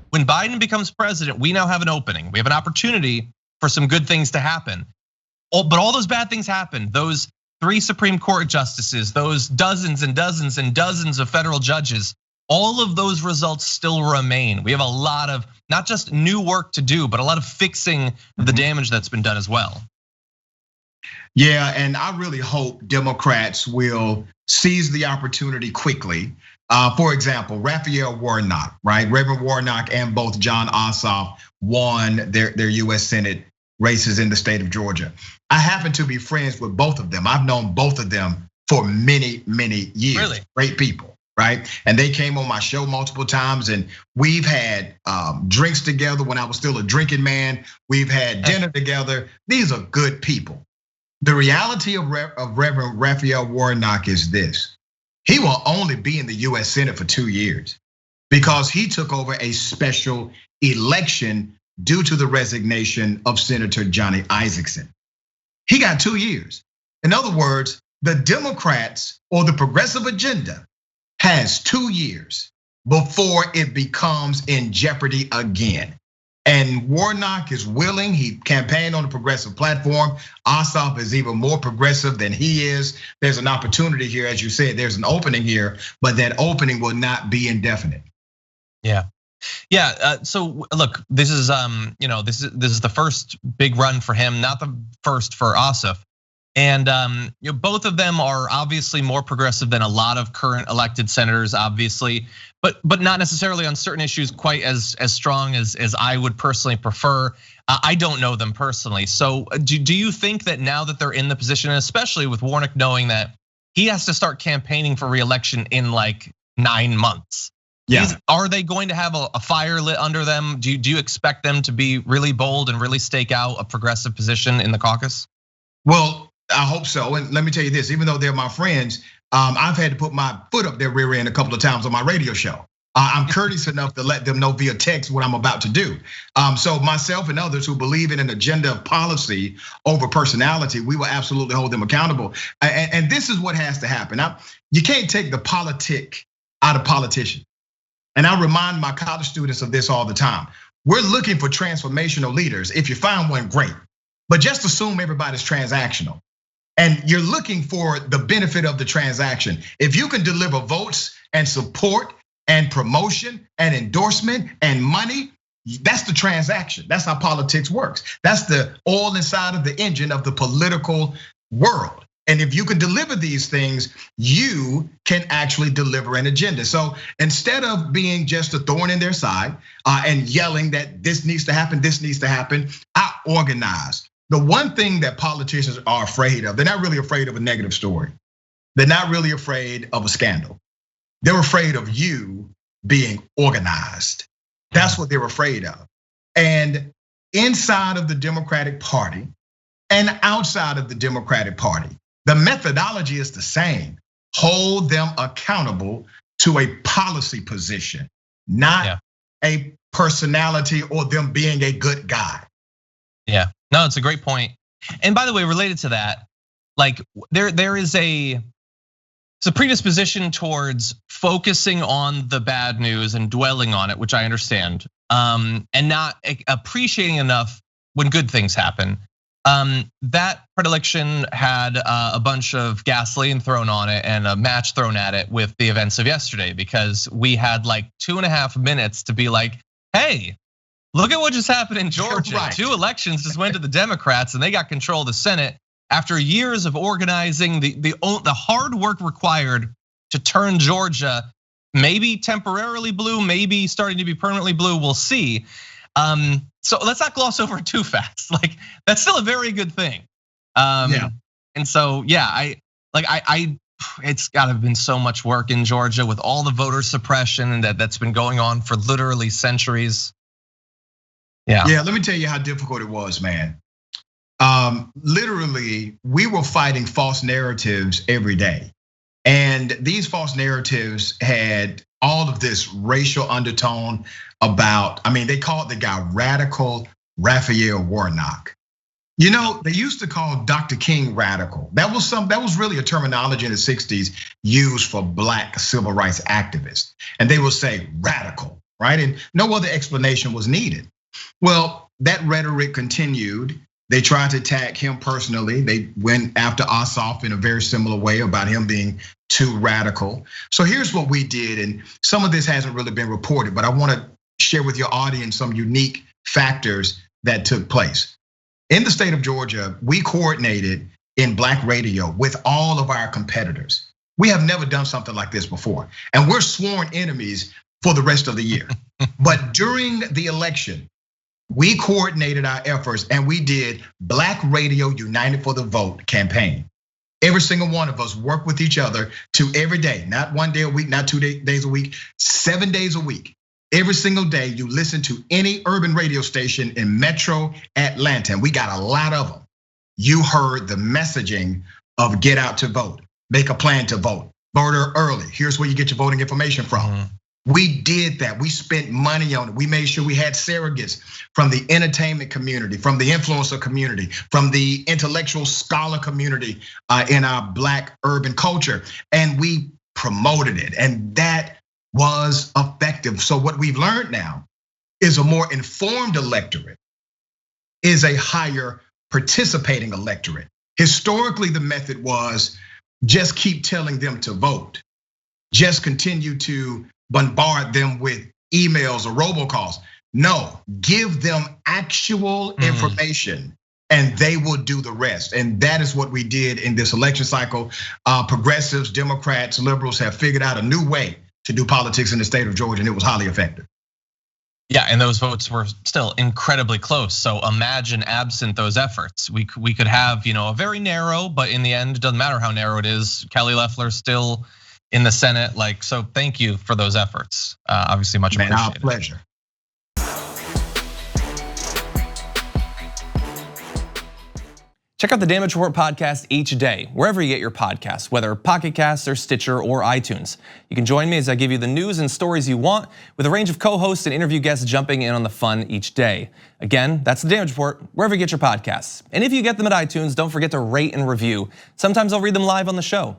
when Biden becomes president, we now have an opening. We have an opportunity for some good things to happen. But all those bad things happen. Those 3 Supreme Court justices, those dozens and dozens and dozens of federal judges, all of those results still remain. We have a lot of not just new work to do, but a lot of fixing the damage that's been done as well. Yeah, and I really hope Democrats will seize the opportunity quickly. For example, Raphael Warnock, right? Reverend Warnock and both John Ossoff won their US Senate races in the state of Georgia. I happen to be friends with both of them. I've known both of them for many, many years. Really? Great people, right? And they came on my show multiple times, and we've had drinks together when I was still a drinking man. We've had dinner together. These are good people. The reality of Reverend Raphael Warnock is this. He will only be in the US Senate for 2 years because he took over a special election due to the resignation of Senator Johnny Isakson. He got 2 years. In other words, the Democrats or the progressive agenda has 2 years before it becomes in jeopardy again. And Warnock is willing, he campaigned on the progressive platform. Ossoff is even more progressive than he is. There's an opportunity here, as you said, there's an opening here, but that opening will not be indefinite. Yeah, so look, this is this is the first big run for him, not the first for Ossoff. And both of them are obviously more progressive than a lot of current elected senators, obviously, but not necessarily on certain issues quite as strong as I would personally prefer. I don't know them personally. So do you think that now that they're in the position, and especially with Warnock knowing that he has to start campaigning for re-election in like 9 months? Yeah. Are they going to have a fire lit under them? Do you expect them to be really bold and really stake out a progressive position in the caucus? Well, I hope so. And let me tell you this, even though they're my friends, I've had to put my foot up their rear end a couple of times on my radio show. I'm courteous enough to let them know via text what I'm about to do. So myself and others who believe in an agenda of policy over personality, we will absolutely hold them accountable. And this is what has to happen. Now, you can't take the politic out of politicians. And I remind my college students of this all the time. We're looking for transformational leaders. If you find one, great. But just assume everybody's transactional. And you're looking for the benefit of the transaction. If you can deliver votes and support and promotion and endorsement and money, that's the transaction. That's how politics works. That's the oil inside of the engine of the political world. And if you can deliver these things, you can actually deliver an agenda. So instead of being just a thorn in their side and yelling that this needs to happen, I organize. The one thing that politicians are afraid of, they're not really afraid of a negative story. They're not really afraid of a scandal. They're afraid of you being organized. That's what they're afraid of. And inside of the Democratic Party and outside of the Democratic Party, the methodology is the same. Hold them accountable to a policy position, not a personality or them being a good guy. Yeah, no, it's a great point. And by the way, related to that, like there is a predisposition towards focusing on the bad news and dwelling on it, which I understand, and not appreciating enough when good things happen. That predilection had a bunch of gasoline thrown on it and a match thrown at it with the events of yesterday, because we had like 2.5 minutes to be like, hey, look at what just happened in Georgia. Right. 2 elections just went to the Democrats and they got control of the Senate after years of organizing the hard work required to turn Georgia maybe temporarily blue, maybe starting to be permanently blue, we'll see. So let's not gloss over it too fast. Like that's still a very good thing. And so it's gotta have been so much work in Georgia with all the voter suppression that's been going on for literally centuries. Yeah, let me tell you how difficult it was, man. Literally, we were fighting false narratives every day. And these false narratives had all of this racial undertone about, they called the guy radical Raphael Warnock. You know, they used to call Dr. King radical. That was really a terminology in the 60s used for black civil rights activists. And they would say radical. right? And no other explanation was needed. Well, that rhetoric continued. They tried to attack him personally. They went after Ossoff in a very similar way about him being too radical. So here's what we did, and some of this hasn't really been reported, but I wanna share with your audience some unique factors that took place. In the state of Georgia, we coordinated in Black radio with all of our competitors. We have never done something like this before, and we're sworn enemies for the rest of the year. But during the election, we coordinated our efforts and we did Black Radio United for the Vote campaign. Every single one of us worked with each other to every day, not 1 day a week, not 2 days a week, 7 days a week. Every single day you listen to any urban radio station in Metro Atlanta, and we got a lot of them. You heard the messaging of get out to vote, make a plan to vote, vote early. Here's where you get your voting information from. We did that. We spent money on it. We made sure we had surrogates from the entertainment community, from the influencer community, from the intellectual scholar community in our Black urban culture. And we promoted it, and that was effective. So what we've learned now is a more informed electorate is a higher participating electorate. Historically, the method was just keep telling them to vote. Just continue to bombard them with emails or robocalls. No, give them actual information and they will do the rest. And that is what we did in this election cycle. Progressives, Democrats, liberals have figured out a new way to do politics in the state of Georgia, and it was highly effective. Yeah, and those votes were still incredibly close. So imagine absent those efforts, we could have a very narrow, but in the end, it doesn't matter how narrow it is. Kelly Loeffler still in the Senate, so thank you for those efforts. Obviously, much appreciated. Our pleasure. Check out the Damage Report podcast each day, wherever you get your podcasts, whether Pocket Casts or Stitcher or iTunes. You can join me as I give you the news and stories you want, with a range of co-hosts and interview guests jumping in on the fun each day. Again, that's the Damage Report, wherever you get your podcasts. And if you get them at iTunes, don't forget to rate and review. Sometimes I'll read them live on the show.